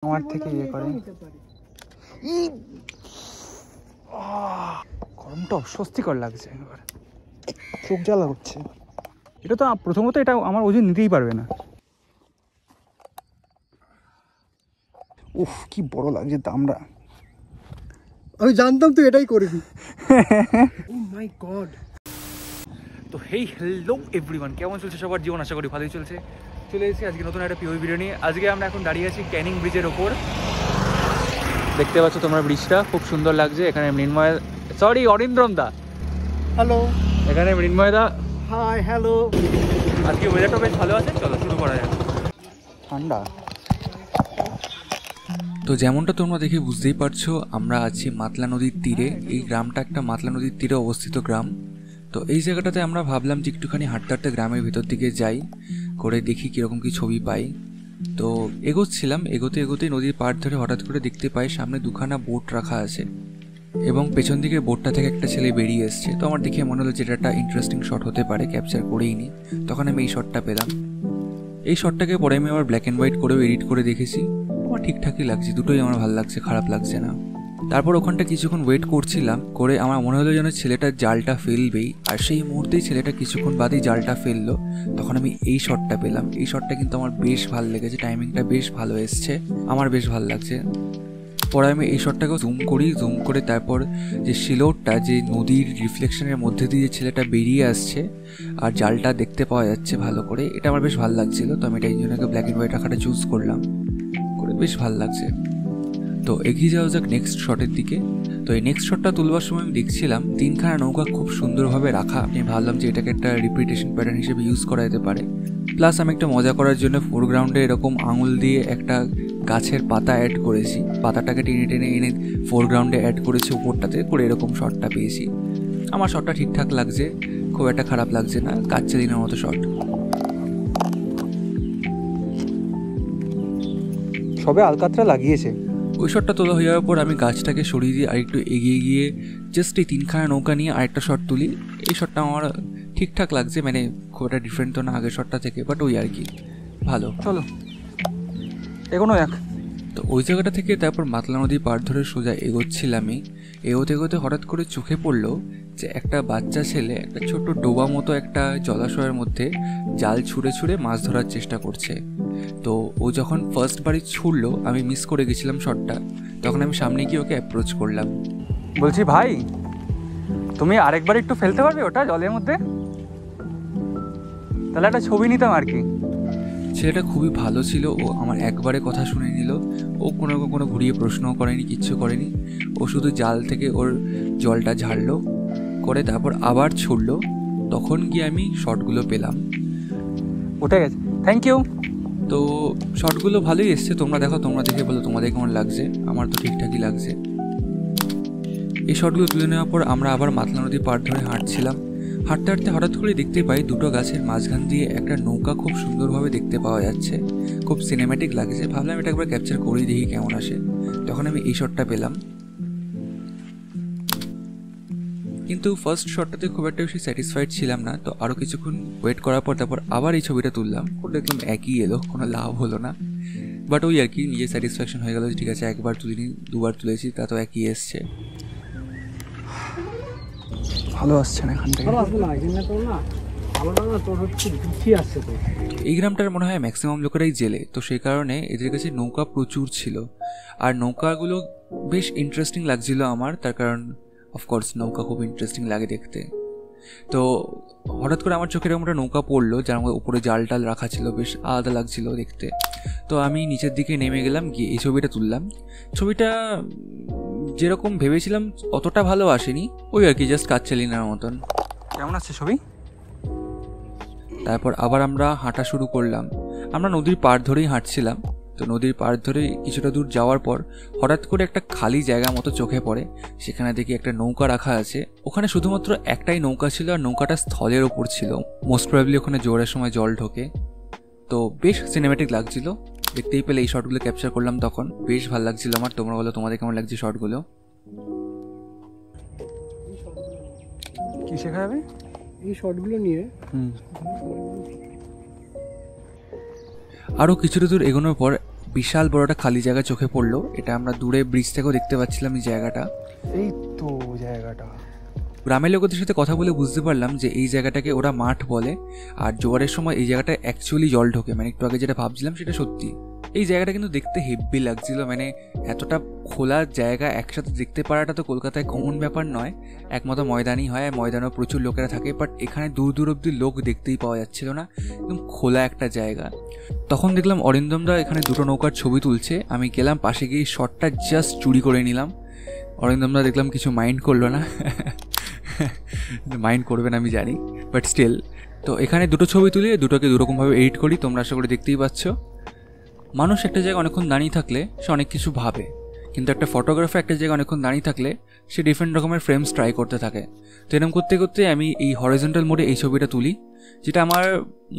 আমার থেকে ইয়ে করে। গরমটা অস্বস্তিকর লাগছে, এবার চোখ জ্বালা হচ্ছে। এটা তো প্রথমত এটা আমার ওজন নিতেই পারবে না। উফ, কি বড় লাগছে দামটা। আমি জানতাম তুই এটাই করবি। ও মাই গড। তো হেই হ্যালো এভরিওয়ান, কেমন চলছে সবার জীবন? আশা করি ভালোই চলছে। চলে এসেছি আজকে নতুন একটা পিওই ভিডিও নিয়ে। আজকে আমরা এখন দাঁড়িয়ে আছি ক্যানিং ব্রিজের ওপর। দেখতে পাচ্ছ তোমরা ব্রিজটা, খুব সুন্দর লাগছে। এখানে মৃন্ময়, সরি অরিন্দ্রম দা, হ্যালো। এখানে মৃন্ময় দা, হাই হ্যালো। আজকে ওয়েদারটা বেশ ভালো আছে। চলো শুরু করা যাক। ঠান্ডা। তো যেমনটা তোমরা দেখে বুঝতেই পারছো, আমরা আছি মাতলা নদীর তীরে। এই গ্রামটা একটা মাতলা নদীর তীরে অবস্থিত গ্রাম। তো এই জায়গাটাতে আমরা ভাবলাম যে একটুখানি হাঁটতে হাঁটতে গ্রামের ভিতর দিকে যাই, করে দেখি কীরকম কী ছবি পাই। তো এগোচ্ছিলাম, এগোতে এগোতে নদীর পাড় ধরে হঠাৎ করে দেখতে পাই সামনে দুখানা বোট রাখা আছে এবং পেছন দিকে বোটটা থেকে একটা ছেলে বেরিয়ে এসছে। তো আমার দেখে মনে হলো যে এটা একটা ইন্টারেস্টিং শট হতে পারে, ক্যাপচার করেই নি। তখন আমি এই শটটা পেলাম। এই শটটাকে পরে আমি আবার ব্ল্যাক অ্যান্ড হোয়াইট করেও এডিট করে দেখেছি। আমার ঠিকঠাকই লাগছে, দুটোই আমার ভালো লাগছে, খারাপ লাগছে না। তারপর ওখানটা কিছুক্ষণ ওয়েট করছিলাম, করে আমার মনে হলো যেন ছেলেটা জালটা ফেলবেই, আর সেই মুহূর্তেই ছেলেটা কিছুক্ষণ বাদেই জালটা ফেললো। তখন আমি এই শটটা পেলাম। এই শটটা কিন্তু আমার বেশ ভালো লেগেছে, টাইমিংটা বেশ ভালো এসছে, আমার বেশ ভালো লাগছে। পরে আমি এই শটটাকেও জুম করি, জুম করে তারপর যে শিলোরটা, যে নদীর রিফ্লেকশনের মধ্যে দিয়ে যে ছেলেটা বেরিয়ে আসছে আর জালটা দেখতে পাওয়া যাচ্ছে ভালো করে, এটা আমার বেশ ভালো লাগছিলো। তো আমি এটা এই জন্য ব্ল্যাক অ্যান্ড হোয়াইট রাখাটা চুজ করলাম, করে বেশ ভালো লাগছে। তো এগিয়ে যাওয়া যাক নেক্সট শটের দিকে। তো এই নেক্সট শটটা তুলবার সময় আমি দেখছিলাম তিনখানা নৌকা খুব সুন্দরভাবে রাখা। আমি ভাবলাম যে এটাকে একটা রিপিটেশন প্যাটার্ন হিসেবে ইউজ করা যেতে পারে। প্লাস আমি একটা মজা করার জন্য ফোরগ্রাউন্ডে এরকম আঙুল দিয়ে একটা গাছের পাতা অ্যাড করেছি, পাতাটাকে টেনে টেনে এনে ফোরগ্রাউন্ডে অ্যাড করেছি উপরটাতে, করে এরকম শটটা পেয়েছি। আমার শটটা ঠিকঠাক লাগছে, খুব একটা খারাপ লাগছে না, কাচ্চা দিনের মতো শট। সবে আলকাতরা লাগিয়েছে। ওই শটটা তোলা হয়ে যাওয়ার পর আমি গাছটাকে সরিয়ে দিয়ে আরেকটু এগিয়ে গিয়ে জাস্ট এই তিনখানা নৌকা নিয়ে আরেকটা শট তুলি। এই শটটা আমার ঠিকঠাক লাগছে, মানে খুব একটা ডিফারেন্ট তো না আগের শটটা থেকে, বাট ওই আর কি ভালো। চলো এগোনো এক। তো ওই জায়গাটা থেকে তারপর মাতলা নদীর পাড় ধরে সোজা এগোচ্ছিলামই। এগোতে এগোতে হঠাৎ করে চোখে পড়লো যে একটা বাচ্চা ছেলে একটা ছোট্ট ডোবা মতো একটা জলাশয়ের মধ্যে জাল ছুঁড়ে ছুঁড়ে মাছ ধরার চেষ্টা করছে। তো ও যখন ফার্স্ট বাড়ি ছুড়লো, আমি মিস করে গেছিলাম শটটা। তখন আমি সামনে গিয়ে ওকে অ্যাপ্রোচ করলাম, বলছি ভাই, তুমি আরেকবার একটু ফেলতে পারবে ওটা জলের মধ্যে? তাহলে একটা ছবি নিতাম আর কি। ছেলেটা খুবই ভালো ছিল, ও আমার একবারে কথা শুনে নিল। ও কোনো ঘুরিয়ে প্রশ্নও করেনি, কিচ্ছু করেনি। ও শুধু জাল থেকে ওর জলটা ঝাড়লো, করে তারপর আবার ছুড়লো। তখন গিয়ে আমি শটগুলো পেলাম। উঠে গেছে, থ্যাংক ইউ। তো শটগুলো ভালোই এসছে, তোমরা দেখো, তোমরা দেখে বলো তোমাদের কেমন লাগছে। আমার তো ঠিকঠাকই লাগছে। এই শটগুলো তুলে নেওয়ার পর আমরা আবার মাতলা নদীর পাড় ধরে হাঁটছিলাম। হাঁটতে হাঁটতে হঠাৎ করে দেখতে পাই দুটো গাছের মাঝখান দিয়ে একটা নৌকা খুব সুন্দরভাবে দেখতে পাওয়া যাচ্ছে, খুব সিনেম্যাটিক লাগছে। ভাবলাম এটা একবার ক্যাপচার করেই দেখি কেমন আসে। তখন আমি এই শটটা পেলাম। কিন্তু ফার্স্ট শটটাতে খুব একটা বেশি স্যাটিসফাইড ছিলাম না। তো আরও কিছুক্ষণ ওয়েট করার পর তারপর আবার এই ছবিটা তুললাম, করে দেখলাম একই এলো, কোনো লাভ হলো না। বাট ওই আর কি, নিজের স্যাটিসফ্যাকশন হয়ে গেল যে ঠিক আছে, একবার তুলিনি, দুবার তুলেছি, তা তো একই এসছে। ভালো আসছে না এখান থেকে। এই গ্রামটার মনে হয় ম্যাক্সিমাম লোকেরাই জেলে, তো সেই কারণে এদের কাছে নৌকা প্রচুর ছিল। আর নৌকাগুলো বেশ ইন্টারেস্টিং লাগছিল আমার, তার কারণ অফকোর্স নৌকা খুব ইন্টারেস্টিং লাগে দেখতে। তো হঠাৎ করে আমার চোখের একটা নৌকা পড়লো, যার উপরে জাল টাল রাখা ছিল, বেশ আলাদা লাগছিল দেখতে। তো আমি নিচের দিকে নেমে গেলাম, গিয়ে এই ছবিটা তুললাম। ছবিটা যেরকম ভেবেছিলাম অতটা ভালো আসেনি, ওই আর কি, জাস্ট কাচ্চালিনার মতন। কেমন আছে ছবি? তারপর আবার আমরা হাঁটা শুরু করলাম। আমরা নদীর পাড় ধরেই হাঁটছিলাম। তো নদীর পাড় ধরে কিছুটা দূর যাওয়ার পর হঠাৎ করে একটা খালি জায়গা মতো চোখে পড়ে। সেখানে দেখি একটা নৌকা রাখা আছে। ওখানে শুধুমাত্র একটাই নৌকা ছিল, আর নৌকাটা স্থলের ওপর ছিল। মোস্ট প্রবাবলি ওখানে জোরের সময় জল ঢোকে। তো বেশ সিনেম্যাটিক লাগছিল, দেখতেই পেলে এই শটগুলো ক্যাপচার করলাম, তখন বেশ ভালো লাগছিল আমার। তোমরা বলো তোমাদের কেমন লাগছে শটগুলো? কি শেখা যাবে এই শটগুলো নিয়ে? আরও কিছুটা দূর এগোনোর পর বিশাল বড় একটা খালি জায়গা চোখে পড়লো। এটা আমরা দূরে ব্রিজ থেকেও দেখতে পাচ্ছিলাম এই জায়গাটা। এই তো জায়গাটা। গ্রামের লোকদের সাথে কথা বলে বুঝতে পারলাম যে এই জায়গাটাকে ওরা মাঠ বলে, আর জোয়ারের সময় এই জায়গাটা অ্যাকচুয়ালি জল ঢোকে। মানে একটু আগে যেটা ভাবছিলাম সেটা সত্যি। এই জায়গাটা কিন্তু দেখতে হেব্বি লাগছিল, মানে এতটা খোলা জায়গা একসাথে দেখতে পারাটা তো কলকাতায় কমন ব্যাপার নয়। একমাত্র ময়দানই হয়, ময়দানেও প্রচুর লোকেরা থাকে, বাট এখানে দূর দূর অব্দি লোক দেখতেই পাওয়া যাচ্ছিল না, একদম খোলা একটা জায়গা। তখন দেখলাম অরিন্দমদা এখানে দুটো নৌকার ছবি তুলছে। আমি গেলাম পাশে গিয়ে শটটা জাস্ট চুরি করে নিলাম। অরিন্দমদা দেখলাম কিছু মাইন্ড করলো না, মাইন্ড করবেন আমি জানি, বাট স্টিল। তো এখানে দুটো ছবি তুলে দুটোকে দুরকমভাবে এডিট করি, তোমরা আশা করে দেখতেই পাচ্ছ। মানুষ একটা জায়গায় অনেকক্ষণ দাঁড়িয়ে থাকলে সে অনেক কিছু ভাবে, কিন্তু একটা ফটোগ্রাফার একটা জায়গায় অনেকক্ষণ দাঁড়িয়ে থাকলে সে ডিফারেন্ট রকমের ফ্রেমস ট্রাই করতে থাকে। তো এরকম করতে করতে আমি এই হরিজন্টাল মোডে এই ছবিটা তুলি, যেটা আমার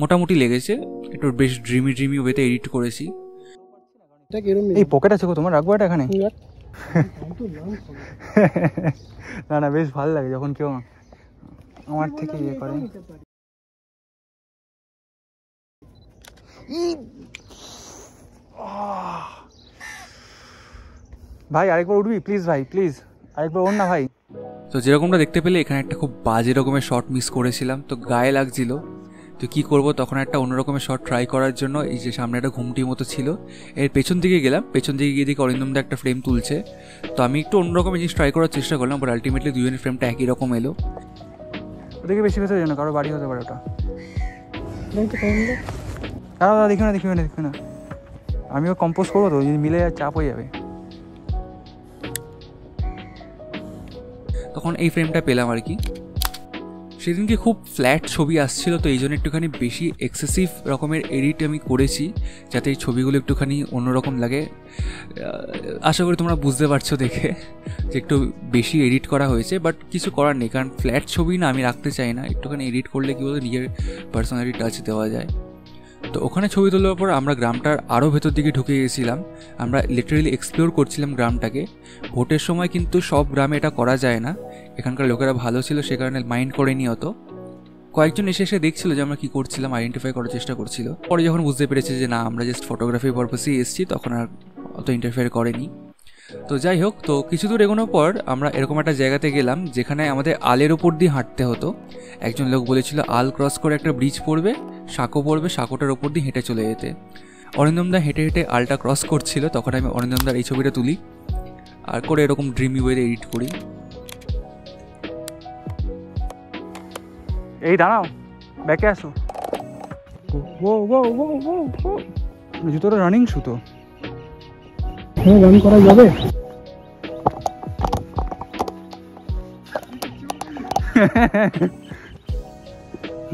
মোটামুটি লেগেছে। একটু বেশ ড্রিমি ওয়েতে এডিট করেছি। এই পকেট আছে গো তোমার, রাখবো এটা এখানে? না না, বেশ ভালো লাগে যখন কেউ আমার থেকে ইয়ে করে। ভাই আরেকবার উঠবি প্লিজ, ভাই প্লিজ আরেকবার ওর না ভাই। তো যেরকমটা দেখতে পেলে এখানে একটা খুব বাজে রকমের শট মিস করেছিলাম, তো গায়ে লাগছিল। তো কী করবো, তখন একটা অন্য রকমের শট ট্রাই করার জন্য এই যে সামনে একটা ঘুমটির মতো ছিল, এর পেছন দিকে গেলাম। পেছন দিকে গিয়ে দেখি অরিন্দমদা একটা ফ্রেম তুলছে। তো আমি একটু অন্য রকমের জিনিস ট্রাই করার চেষ্টা করলাম, বাট আলটিমেটলি দুজনের ফ্রেমটা একই রকম এলো। ওদিকে বেশি ভেতরে যেন কারো বাড়ি হতে পারে ওটা। দাদা দেখি না, আমিও কম্পোজ করবো তো, যদি মিলে চাপ হয়ে যাবে। তখন এই ফ্রেমটা পেলাম আর কি। সেদিনকে খুব ফ্ল্যাট ছবি আসছিল, তো এই জন্য একটুখানি বেশি এক্সেসিভ রকমের এডিট আমি করেছি, যাতে এই ছবিগুলো একটুখানি অন্যরকম লাগে। আশা করি তোমরা বুঝতে পারছো দেখে যে একটু বেশি এডিট করা হয়েছে, বাট কিছু করার নেই, কারণ ফ্ল্যাট ছবি না আমি রাখতে চাই না। একটুখানি এডিট করলে কী বলতো নিজের পার্সোনালিটি টাচ দেওয়া যায়। তো ওখানে ছবি তোলার পর আমরা গ্রামটার আরও ভেতর দিকে ঢুকে গেছিলাম। আমরা লিটারেলি এক্সপ্লোর করছিলাম গ্রামটাকে। ভোটের সময় কিন্তু সব গ্রামে এটা করা যায় না, এখানকার লোকেরা ভালো ছিল সে কারণে মাইন্ড করেনি অত। কয়েকজন এসে দেখছিল যে আমরা কী করছিলাম, আইডেন্টিফাই করার চেষ্টা করছিল। পরে যখন বুঝতে পেরেছে যে না আমরা জাস্ট ফটোগ্রাফি পারপাসেই এসেছি, তখন আর অত ইন্টারফেয়ার করেনি। তো যাই হোক, তো কিছু দূর এগোনোর পর আমরা এরকম একটা জায়গাতে গেলাম যেখানে আমাদের আলের ওপর দিয়ে হাঁটতে হতো। একজন লোক বলেছিল আল ক্রস করে একটা ব্রিজ পড়বে, সাঁকো পড়বে, সাঁকোটার ওপর দিয়ে হেঁটে চলে যেতে। অরিন্দমদা হেঁটে হেঁটে আলটা ক্রস করছিল, তখন আমি অরিন্দমদার এই ছবিটা তুলি আর করে এরকম ড্রিমি ওয়েতে এডিট করি। এই দাঁড়াও, ব্যাকে আসো। জুতোটা রানিং সুতো, রান করা যাবে?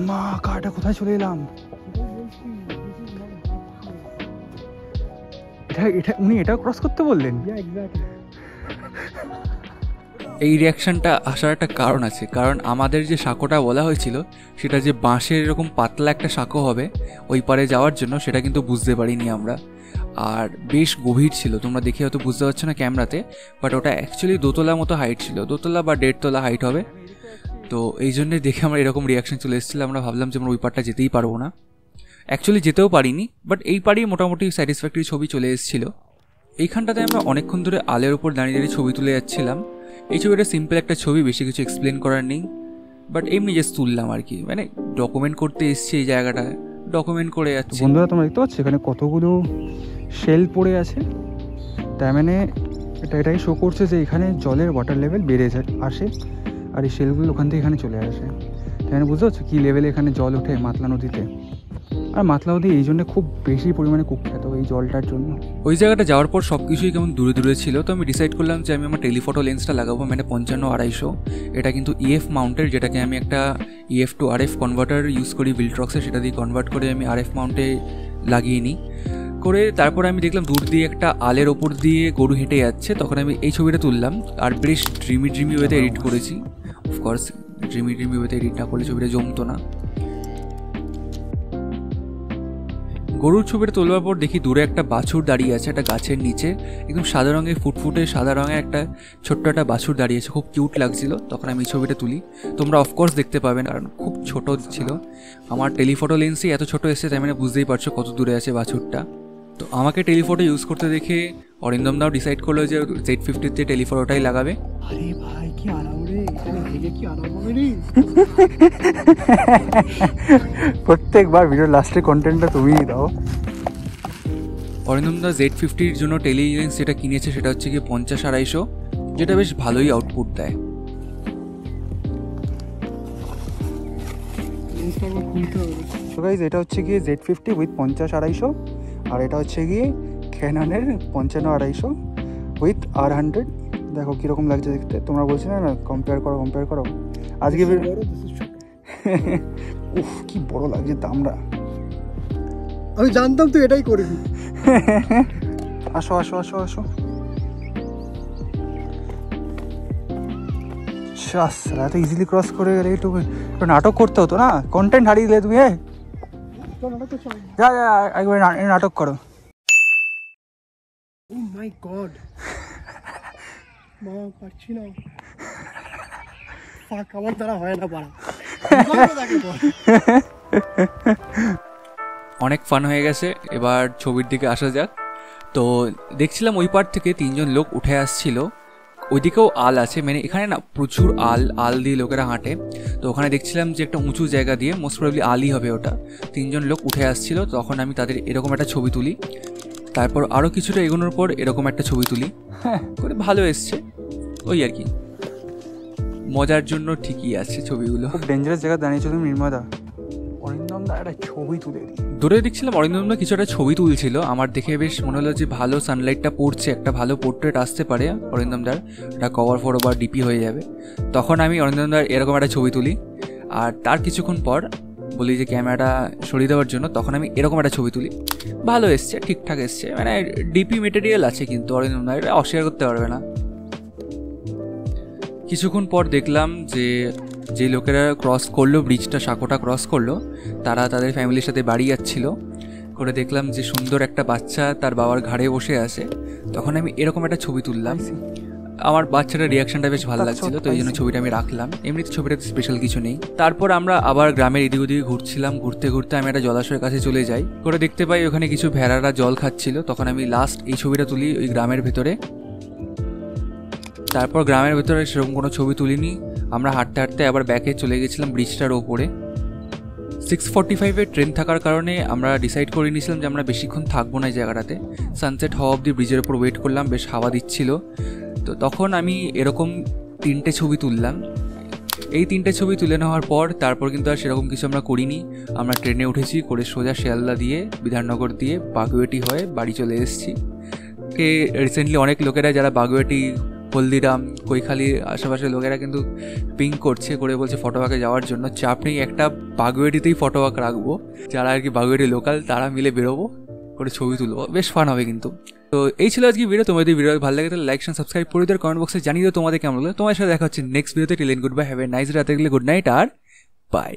মা কারটা কোথায় চলে এলাম? এটা উনি এটা ক্রস করতে বললেন? এই রিয়াকশানটা আসার একটা কারণ আছে, কারণ আমাদের যে সাঁকোটা বলা হয়েছিল সেটা যে বাঁশের এরকম পাতলা একটা সাঁকো হবে ওই পারে যাওয়ার জন্য, সেটা কিন্তু বুঝতে পারিনি আমরা। আর বেশ গভীর ছিল, তোমরা দেখে হয়তো বুঝতে পারছো না ক্যামেরাতে, বাট ওটা অ্যাকচুয়ালি দোতলার মতো হাইট ছিল, দোতলা বা 1.5 তলা হাইট হবে। তো এই জন্যে দেখে আমরা এরকম রিয়াকশান চলে এসেছিলো। আমরা ভাবলাম যে আমরা ওই পারটা যেতেই পারবো না, অ্যাকচুয়ালি যেতেও পারিনি, বাট এই পারেই মোটামুটি স্যাটিসফ্যাক্টরি ছবি চলে এসেছিলো। এইখানটাতে আমরা অনেকক্ষণ ধরে আলের ওপর দাঁড়িয়ে দাঁড়িয়ে ছবি তুলে যাচ্ছিলাম। এই ছবিটা সিম্পল একটা ছবি, বেশি কিছু এক্সপ্লেন করার নেই, বাট এমনি জাস্ট তুললাম আর কি, মানে ডকুমেন্ট করতে এসছি এই জায়গাটা, ডকুমেন্ট করে যাচ্ছি। বন্ধুরা তোমরা দেখতে পাচ্ছ এখানে কতগুলো শেল পড়ে আছে, তার মানে এটাই শো করছে যে এখানে জলের ওয়াটার লেভেল বেড়ে আসে, আর এই শেলগুলো ওখান থেকে এখানে চলে আসে। তাই মানে বুঝতে পারছো কী লেভেলে এখানে জল ওঠে মাতলা নদীতে। আর মাতলা নদী এই জন্য খুব বেশি পরিমাণে কুখ্যাত এই জলটার জন্য। ওই জায়গাটা যাওয়ার পর সব কিছুই কেমন দূরে দূরে ছিল, তো আমি ডিসাইড করলাম যে আমি আমার টেলিফটো লেন্সটা লাগাবো, মানে 55-250। এটা কিন্তু EF মাউন্টের, যেটাকে আমি একটা EF to RF converter use করি বিল্ট্রক্সে, সেটা দিয়ে কনভার্ট করে আমি RF মাউন্টে লাগিয়ে নিই। করে তারপর আমি দেখলাম দূর দিয়ে একটা আলের ওপর দিয়ে গরু হেঁটে যাচ্ছে, তখন আমি এই ছবিটা তুললাম আর বেশ ড্রিমি ওয়েতে এডিট করেছি। অফকোর্স ড্রিমি ওয়েতে এডিট না করলে ছবিটা জমতো না। গরুর ছবিটা তোলার পর দেখি দূরে একটা বাছুর দাঁড়িয়ে আছে একটা গাছের নিচে, একদম সাদা রঙের ফুটফুটে সাদা রঙের একটা ছোট্ট একটা বাছুর দাঁড়িয়ে আছে, খুব কিউট লাগছিল। তখন আমি এই ছবিটা তুলি, তোমরা অফকোর্স দেখতে পাবেন, কারণ খুব ছোট ছিল। আমার টেলিফটো লেন্সই এত ছোট এসেছে, তাই মানে বুঝতেই পারছো কত দূরে আছে বাছুরটা। তো আমাকে টেলিফোটো ইউজ করতে দেখে অরিন্দম দাও ডিসাইড করলো যে Z50-তে টেলিফোটোটাই লাগাবে। আরে ভাই কি আরাম রে, এখানে থেকে কি আরাম হবে রে। প্রত্যেকবার ভিডিও লাস্টে কন্টেন্টটা তুমিই দাও। অরিন্দম দা Z50-র জন্য টেলিলেন্স যেটা কিনেছে সেটা হচ্ছে কি 50-250, যেটা বেশ ভালোই আউটপুট দেয়। তো গাইজ এটা হচ্ছে গিয়ে Z50 উইথ 50-250, আর এটা হচ্ছে গিয়ে ক্যাননের 55-250 উইথ R100। দেখো কীরকম লাগছে দেখতে, তোমরা বলছিলে না কম্পেয়ার করো। আজকে উফ কি বড় লাগছে দামটা। আমি জানতাম তুই এটাই করবি। আসো এত ইজিলি ক্রস করে গেলে একটু নাটক করতে হতো না, কন্টেন্ট হারিয়ে দিলে তুমি। যা একবার নাটক করো। ও মাই গড, মা পারছি না, ফাক আমার দ্বারা হয় না পারা। অনেক ফান হয়ে গেছে, এবার ছবির দিকে আসা যাক। তো দেখছিলাম ওই পার থেকে 3জন লোক উঠে আসছিল, ওইদিকেও আল আছে, মানে এখানে না প্রচুর আল দিয়ে লোকেরা হাঁটে। তো ওখানে দেখছিলাম যে একটা উঁচু জায়গা দিয়ে, মোস্ট প্রবাবলি আলই হবে ওটা, 3জন লোক উঠে আসছিল। তখন আমি তাদের এরকম একটা ছবি তুলি, তারপর আরও কিছুটা এগোনোর পর এরকম একটা ছবি তুলি। হ্যাঁ করে ভালো এসছে, ওই আর কি, মজার জন্য ঠিকই আছে ছবিগুলো। খুব ডেঞ্জারাস জায়গা দাঁড়িয়েছো তুমি নির্মদা। অরিন্দম দা একটা ছবি তুলে দিই। দূরে দেখছিলাম অরিন্দম দা কিছু একটা ছবি তুলছিল, আমার দেখে বেশ মনে হলো যে ভালো সানলাইটটা পড়ছে, একটা ভালো পোর্ট্রেট আসতে পারে অরিন্দম দার, একটা কভার ফটো বা ডিপি হয়ে যাবে। তখন আমি অরিন্দম দার এরকম একটা ছবি তুলি, আর তার কিছুক্ষণ পর বলি যে ক্যামেরাটা সরিয়ে দেওয়ার জন্য, তখন আমি এরকম একটা ছবি তুলি। ভালো এসছে, ঠিকঠাক এসছে, মানে ডিপি মেটেরিয়াল আছে, কিন্তু অরিন্দম দা এটা অস্বীকার করতে পারবে না। কিছুক্ষণ পর দেখলাম যে লোকেরা ক্রস করলো ব্রিজটা, সাঁকোটা ক্রস করলো, তারা তাদের ফ্যামিলির সাথে বাড়ি যাচ্ছিল। করে দেখলাম যে সুন্দর একটা বাচ্চা তার বাবার ঘাড়ে বসে আছে। তখন আমি এরকম একটা ছবি তুললাম, আমার বাচ্চাটার রিয়াকশনটা বেশ ভালো লাগছিল, তো এই জন্য ছবিটা আমি রাখলাম। এমনিতে ছবিটাতে স্পেশাল কিছু নেই। তারপর আমরা আবার গ্রামের এদিক ওদিকে ঘুরছিলাম, ঘুরতে আমি একটা জলাশয়ের কাছে চলে যাই। করে দেখতে পাই ওখানে কিছু ভেড়ারা জল খাচ্ছিল। তখন আমি লাস্ট এই ছবিটা তুলি ওই গ্রামের ভেতরে। তারপর গ্রামের ভেতরে সেরকম কোনো ছবি তুলিনি, আমরা হাঁটতে আবার ব্যাকে চলে গেছিলাম ব্রিজটার ওপরে। 6:45-এর ট্রেন থাকার কারণে আমরা ডিসাইড করে নিয়েছিলাম যে আমরা বেশিক্ষণ থাকবো না এই জায়গাটাতে। সানসেট হওয়া অবধি ব্রিজের ওপর ওয়েট করলাম, বেশ হাওয়া দিচ্ছিল। তো তখন আমি এরকম 3টে ছবি তুললাম। এই 3টে ছবি তুলে নেওয়ার পর তারপর কিন্তু আর সেরকম কিছু আমরা করিনি। আমরা ট্রেনে উঠেছি, করে সোজা শিয়ালদা দিয়ে বিধাননগর দিয়ে বাগুইআটি হয়ে বাড়ি চলে এসেছি। রিসেন্টলি অনেক লোকেরা যারা বাগুইআটি, হলদিরাম, কৈখালির আশেপাশের লোকেরা কিন্তু পিং করছে, করে বলছে ফটোওয়াকে যাওয়ার জন্য। চাপ নেই, একটা বাগুইআটিতেই ফটোওয়াক রাখবো, যারা আর কি বাগুইআটি লোকাল তারা মিলে বেরোবো, করে ছবি তুলবো, বেশ ফান হবে কিন্তু। তো এই ছিল আজকে ভিডিও। তোমাদের ভিডিও ভালো লাগে তাহলে লাইক এন্ড সাবস্ক্রাইব করে দিও, কমেন্ট বক্সে জানিয়ে দিও তোমাদের কেমন লাগলো। তোমার সাথে দেখা হচ্ছে নেক্সট ভিডিওতে। Till then good bye, have a nice রাতে, গুড নাইট আর বাই।